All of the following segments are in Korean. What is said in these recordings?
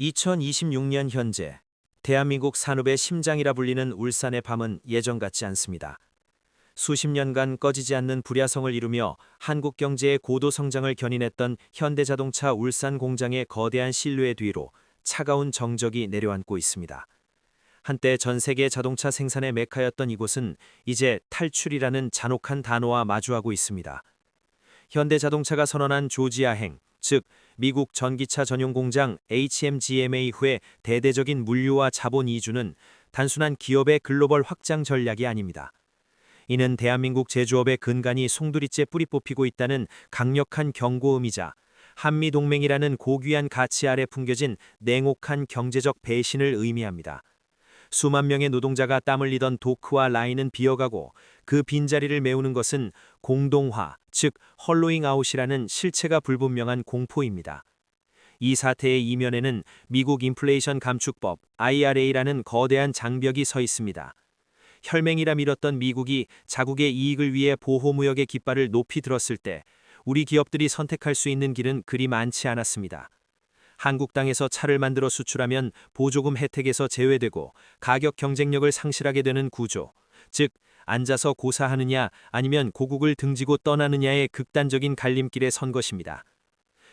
2026년 현재 대한민국 산업의 심장이라 불리는 울산의 밤은 예전 같지 않습니다. 수십 년간 꺼지지 않는 불야성을 이루며 한국 경제의 고도 성장을 견인했던 현대자동차 울산 공장의 거대한 신뢰 뒤로 차가운 정적이 내려앉고 있습니다. 한때 전 세계 자동차 생산의 메카였던 이곳은 이제 탈출이라는 잔혹한 단어와 마주하고 있습니다. 현대자동차가 선언한 조지아행, 즉 미국 전기차 전용 공장 HMGMA 후의 대대적인 물류와 자본 이주는 단순한 기업의 글로벌 확장 전략이 아닙니다. 이는 대한민국 제조업의 근간이 송두리째 뿌리 뽑히고 있다는 강력한 경고음이자 한미동맹이라는 고귀한 가치 아래 품겨진 냉혹한 경제적 배신을 의미합니다. 수만 명의 노동자가 땀 흘리던 도크와 라인은 비어가고 그 빈자리를 메우는 것은 공동화, 즉 헐로잉 아웃이라는 실체가 불분명한 공포입니다. 이 사태의 이면에는 미국 인플레이션 감축법 IRA라는 거대한 장벽이 서 있습니다. 혈맹이라 밀었던 미국이 자국의 이익을 위해 보호무역의 깃발을 높이 들었을 때 우리 기업들이 선택할 수 있는 길은 그리 많지 않았습니다. 한국 땅에서 차를 만들어 수출하면 보조금 혜택에서 제외되고 가격 경쟁력을 상실하게 되는 구조, 즉 앉아서 고사하느냐 아니면 고국을 등지고 떠나느냐의 극단적인 갈림길에 선 것입니다.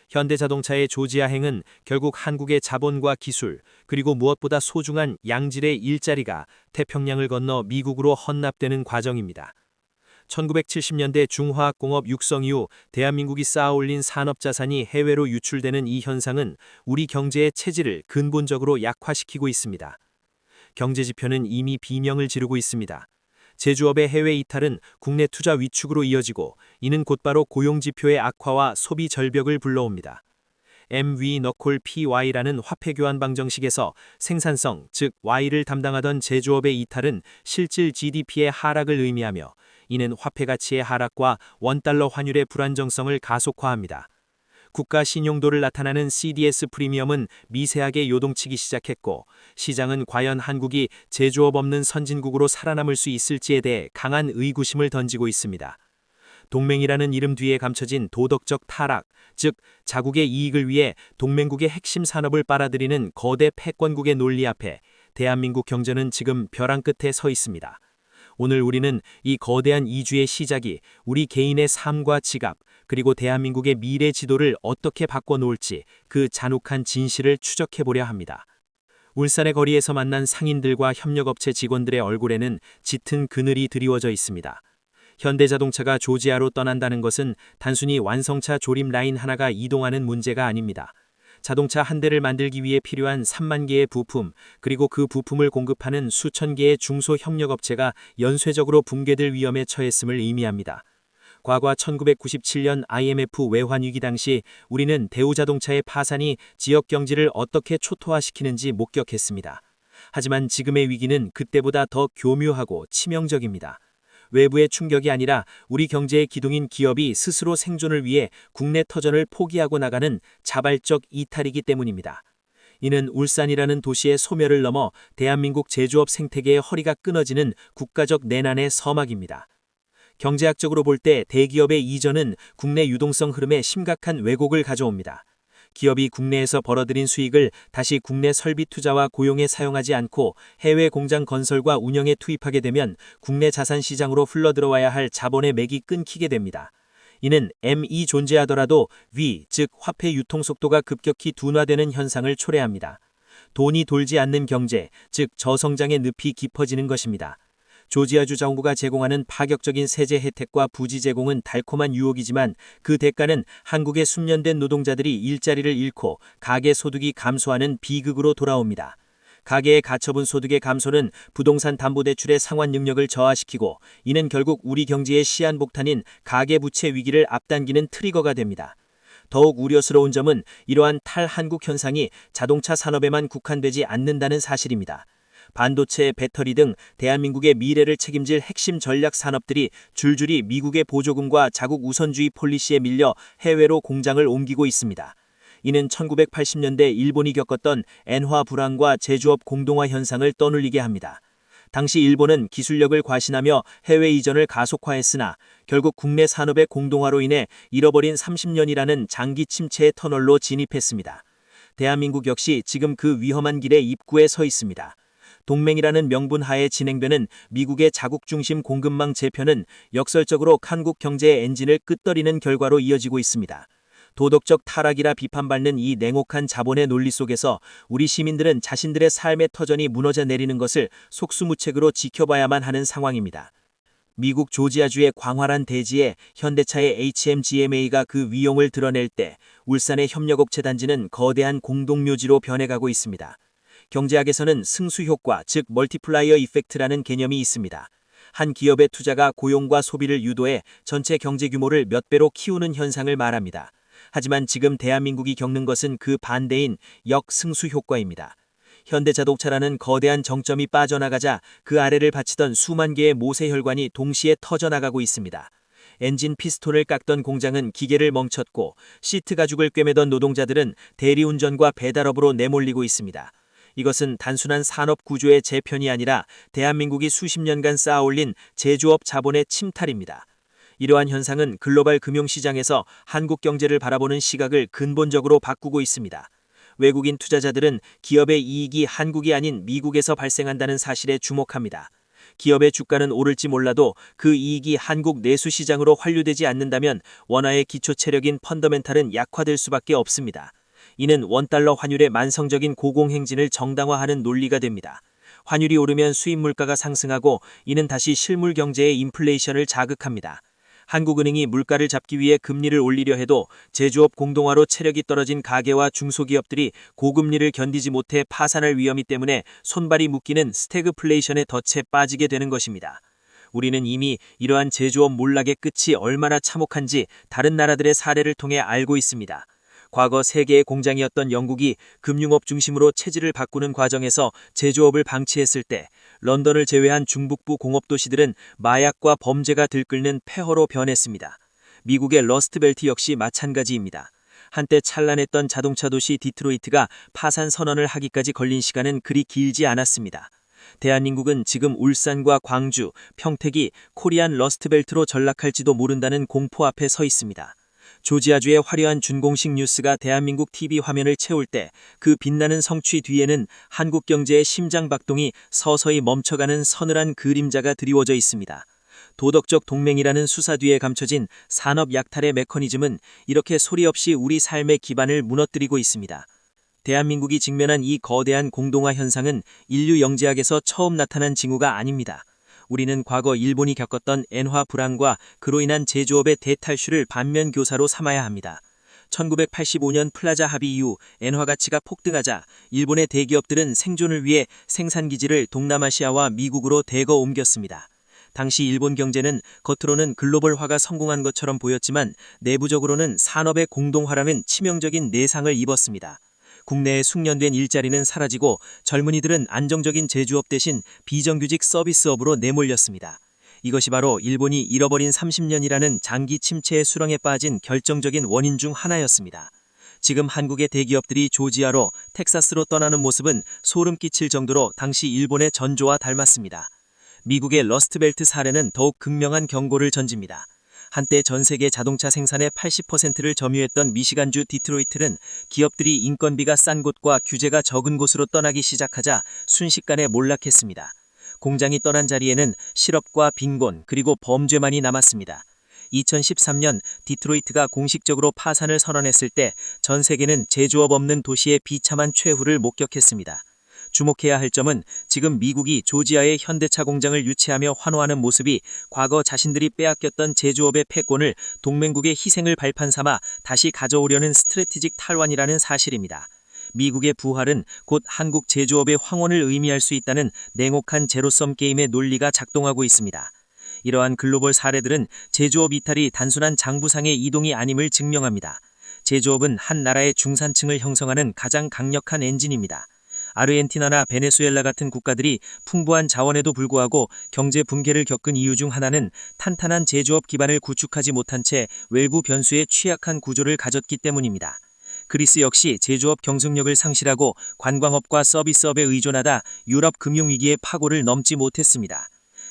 현대자동차의 조지아행은 결국 한국의 자본과 기술, 그리고 무엇보다 소중한 양질의 일자리가 태평양을 건너 미국으로 헌납되는 과정입니다. 1970년대 중화학공업 육성 이후 대한민국이 쌓아올린 산업자산이 해외로 유출되는 이 현상은 우리 경제의 체질을 근본적으로 약화시키고 있습니다. 경제지표는 이미 비명을 지르고 있습니다. 제조업의 해외 이탈은 국내 투자 위축으로 이어지고 이는 곧바로 고용지표의 악화와 소비 절벽을 불러옵니다. MV-PY라는 화폐 교환 방정식에서 생산성, 즉 Y를 담당하던 제조업의 이탈은 실질 GDP의 하락을 의미하며 이는 화폐 가치의 하락과 원달러 환율의 불안정성을 가속화합니다. 국가 신용도를 나타내는 CDS 프리미엄은 미세하게 요동치기 시작했고 시장은 과연 한국이 제조업 없는 선진국으로 살아남을 수 있을지에 대해 강한 의구심을 던지고 있습니다. 동맹이라는 이름 뒤에 감춰진 도덕적 타락, 즉 자국의 이익을 위해 동맹국의 핵심 산업을 빨아들이는 거대 패권국의 논리 앞에 대한민국 경제는 지금 벼랑 끝에 서 있습니다. 오늘 우리는 이 거대한 이주의 시작이 우리 개인의 삶과 지갑, 그리고 대한민국의 미래 지도를 어떻게 바꿔놓을지 그 잔혹한 진실을 추적해보려 합니다. 울산의 거리에서 만난 상인들과 협력업체 직원들의 얼굴에는 짙은 그늘이 드리워져 있습니다. 현대자동차가 조지아로 떠난다는 것은 단순히 완성차 조립 라인 하나가 이동하는 문제가 아닙니다. 자동차 한 대를 만들기 위해 필요한 3만 개의 부품, 그리고 그 부품을 공급하는 수천 개의 중소협력업체가 연쇄적으로 붕괴될 위험에 처했음을 의미합니다. 과거 1997년 IMF 외환위기 당시 우리는 대우자동차의 파산이 지역 경제를 어떻게 초토화시키는지 목격했습니다. 하지만 지금의 위기는 그때보다 더 교묘하고 치명적입니다. 외부의 충격이 아니라 우리 경제의 기둥인 기업이 스스로 생존을 위해 국내 터전을 포기하고 나가는 자발적 이탈이기 때문입니다. 이는 울산이라는 도시의 소멸을 넘어 대한민국 제조업 생태계의 허리가 끊어지는 국가적 내난의 서막입니다. 경제학적으로 볼 때 대기업의 이전은 국내 유동성 흐름에 심각한 왜곡을 가져옵니다. 기업이 국내에서 벌어들인 수익을 다시 국내 설비 투자와 고용에 사용하지 않고 해외 공장 건설과 운영에 투입하게 되면 국내 자산 시장으로 흘러들어와야 할 자본의 맥이 끊기게 됩니다. 이는 M이 존재하더라도 V, 즉 화폐 유통 속도가 급격히 둔화되는 현상을 초래합니다. 돈이 돌지 않는 경제, 즉 저성장의 늪이 깊어지는 것입니다. 조지아주 정부가 제공하는 파격적인 세제 혜택과 부지 제공은 달콤한 유혹이지만 그 대가는 한국의 숙련된 노동자들이 일자리를 잃고 가계 소득이 감소하는 비극으로 돌아옵니다. 가계의 가처분 소득의 감소는 부동산 담보대출의 상환 능력을 저하시키고 이는 결국 우리 경제의 시한폭탄인 가계부채 위기를 앞당기는 트리거가 됩니다. 더욱 우려스러운 점은 이러한 탈한국 현상이 자동차 산업에만 국한되지 않는다는 사실입니다. 반도체, 배터리 등 대한민국의 미래를 책임질 핵심 전략 산업들이 줄줄이 미국의 보조금과 자국 우선주의 폴리시에 밀려 해외로 공장을 옮기고 있습니다. 이는 1980년대 일본이 겪었던 엔화 불황과 제조업 공동화 현상을 떠올리게 합니다. 당시 일본은 기술력을 과신하며 해외 이전을 가속화했으나 결국 국내 산업의 공동화로 인해 잃어버린 30년이라는 장기 침체의 터널로 진입했습니다. 대한민국 역시 지금 그 위험한 길의 입구에 서 있습니다. 동맹이라는 명분 하에 진행되는 미국의 자국 중심 공급망 재편은 역설적으로 한국 경제의 엔진을 끄떡이는 결과로 이어지고 있습니다. 도덕적 타락이라 비판받는 이 냉혹한 자본의 논리 속에서 우리 시민들은 자신들의 삶의 터전이 무너져 내리는 것을 속수무책으로 지켜봐야만 하는 상황입니다. 미국 조지아주의 광활한 대지에 현대차의 HMGMA가 그 위용을 드러낼 때 울산의 협력업체 단지는 거대한 공동묘지로 변해가고 있습니다. 경제학에서는 승수효과, 즉 멀티플라이어 이펙트라는 개념이 있습니다. 한 기업의 투자가 고용과 소비를 유도해 전체 경제 규모를 몇 배로 키우는 현상을 말합니다. 하지만 지금 대한민국이 겪는 것은 그 반대인 역승수 효과입니다. 현대자동차라는 거대한 정점이 빠져나가자 그 아래를 바치던 수만 개의 모세혈관이 동시에 터져나가고 있습니다. 엔진 피스톤을 깎던 공장은 기계를 멈췄고 시트 가죽을 꿰매던 노동자들은 대리운전과 배달업으로 내몰리고 있습니다. 이것은 단순한 산업 구조의 재편이 아니라 대한민국이 수십 년간 쌓아올린 제조업 자본의 침탈입니다. 이러한 현상은 글로벌 금융시장에서 한국 경제를 바라보는 시각을 근본적으로 바꾸고 있습니다. 외국인 투자자들은 기업의 이익이 한국이 아닌 미국에서 발생한다는 사실에 주목합니다. 기업의 주가는 오를지 몰라도 그 이익이 한국 내수 시장으로 환류되지 않는다면 원화의 기초 체력인 펀더멘탈은 약화될 수밖에 없습니다. 이는 원달러 환율의 만성적인 고공행진을 정당화하는 논리가 됩니다. 환율이 오르면 수입 물가가 상승하고 이는 다시 실물 경제의 인플레이션을 자극합니다. 한국은행이 물가를 잡기 위해 금리를 올리려 해도 제조업 공동화로 체력이 떨어진 가계와 중소기업들이 고금리를 견디지 못해 파산할 위험이 때문에 손발이 묶이는 스태그플레이션에 덫에 빠지게 되는 것입니다. 우리는 이미 이러한 제조업 몰락의 끝이 얼마나 참혹한지 다른 나라들의 사례를 통해 알고 있습니다. 과거 세계의 공장이었던 영국이 금융업 중심으로 체질을 바꾸는 과정에서 제조업을 방치했을 때 런던을 제외한 중북부 공업도시들은 마약과 범죄가 들끓는 폐허로 변했습니다. 미국의 러스트벨트 역시 마찬가지입니다. 한때 찬란했던 자동차 도시 디트로이트가 파산 선언을 하기까지 걸린 시간은 그리 길지 않았습니다. 대한민국은 지금 울산과 광주, 평택이 코리안 러스트벨트로 전락할지도 모른다는 공포 앞에 서 있습니다. 조지아주의 화려한 준공식 뉴스가 대한민국 TV 화면을 채울 때 그 빛나는 성취 뒤에는 한국 경제의 심장박동이 서서히 멈춰가는 서늘한 그림자가 드리워져 있습니다. 도덕적 동맹이라는 수사 뒤에 감춰진 산업 약탈의 메커니즘은 이렇게 소리 없이 우리 삶의 기반을 무너뜨리고 있습니다. 대한민국이 직면한 이 거대한 공동화 현상은 인류 영재학에서 처음 나타난 징후가 아닙니다. 우리는 과거 일본이 겪었던 엔화 불황과 그로 인한 제조업의 대탈출을 반면교사로 삼아야 합니다. 1985년 플라자 합의 이후 엔화 가치가 폭등하자 일본의 대기업들은 생존을 위해 생산기지를 동남아시아와 미국으로 대거 옮겼습니다. 당시 일본 경제는 겉으로는 글로벌화가 성공한 것처럼 보였지만 내부적으로는 산업의 공동화라는 치명적인 내상을 입었습니다. 국내에 숙련된 일자리는 사라지고 젊은이들은 안정적인 제조업 대신 비정규직 서비스업으로 내몰렸습니다. 이것이 바로 일본이 잃어버린 30년이라는 장기 침체의 수렁에 빠진 결정적인 원인 중 하나였습니다. 지금 한국의 대기업들이 조지아로 텍사스로 떠나는 모습은 소름 끼칠 정도로 당시 일본의 전조와 닮았습니다. 미국의 러스트벨트 사례는 더욱 극명한 경고를 전집니다. 한때 전 세계 자동차 생산의 80%를 점유했던 미시간주 디트로이트는 기업들이 인건비가 싼 곳과 규제가 적은 곳으로 떠나기 시작하자 순식간에 몰락했습니다. 공장이 떠난 자리에는 실업과 빈곤 그리고 범죄만이 남았습니다. 2013년 디트로이트가 공식적으로 파산을 선언했을 때 전 세계는 제조업 없는 도시의 비참한 최후를 목격했습니다. 주목해야 할 점은 지금 미국이 조지아의 현대차 공장을 유치하며 환호하는 모습이 과거 자신들이 빼앗겼던 제조업의 패권을 동맹국의 희생을 발판 삼아 다시 가져오려는 스트래티직 탈환이라는 사실입니다. 미국의 부활은 곧 한국 제조업의 황혼을 의미할 수 있다는 냉혹한 제로섬 게임의 논리가 작동하고 있습니다. 이러한 글로벌 사례들은 제조업 이탈이 단순한 장부상의 이동이 아님을 증명합니다. 제조업은 한 나라의 중산층을 형성하는 가장 강력한 엔진입니다. 아르헨티나나 베네수엘라 같은 국가들이 풍부한 자원에도 불구하고 경제 붕괴를 겪은 이유 중 하나는 탄탄한 제조업 기반을 구축하지 못한 채 외부 변수에 취약한 구조를 가졌기 때문입니다. 그리스 역시 제조업 경쟁력을 상실하고 관광업과 서비스업에 의존하다 유럽 금융위기의 파고를 넘지 못했습니다.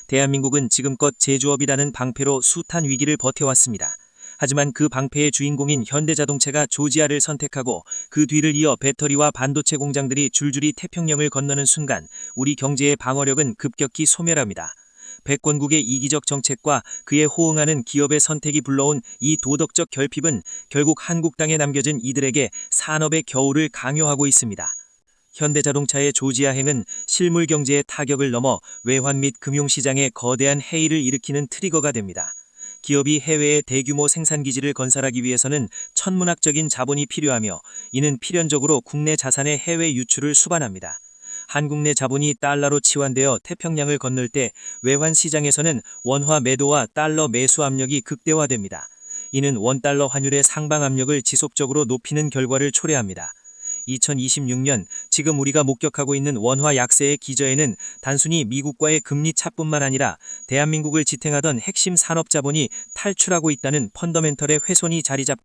대한민국은 지금껏 제조업이라는 방패로 숱한 위기를 버텨왔습니다. 하지만 그 방패의 주인공인 현대자동차가 조지아를 선택하고 그 뒤를 이어 배터리와 반도체 공장들이 줄줄이 태평양을 건너는 순간 우리 경제의 방어력은 급격히 소멸합니다. 백권국의 이기적 정책과 그에 호응하는 기업의 선택이 불러온 이 도덕적 결핍은 결국 한국 땅에 남겨진 이들에게 산업의 겨울을 강요하고 있습니다. 현대자동차의 조지아행은 실물 경제의 타격을 넘어 외환 및 금융시장에 거대한 해이를 일으키는 트리거가 됩니다. 기업이 해외에 대규모 생산기지를 건설하기 위해서는 천문학적인 자본이 필요하며 이는 필연적으로 국내 자산의 해외 유출을 수반합니다. 한국 내 자본이 달러로 치환되어 태평양을 건널 때 외환 시장에서는 원화 매도와 달러 매수 압력이 극대화됩니다. 이는 원달러 환율의 상방 압력을 지속적으로 높이는 결과를 초래합니다. 2026년 지금 우리가 목격하고 있는 원화 약세의 기저에는 단순히 미국과의 금리 차뿐만 아니라 대한민국을 지탱하던 핵심 산업 자본이 탈출하고 있다는 펀더멘털의 훼손이 자리 잡고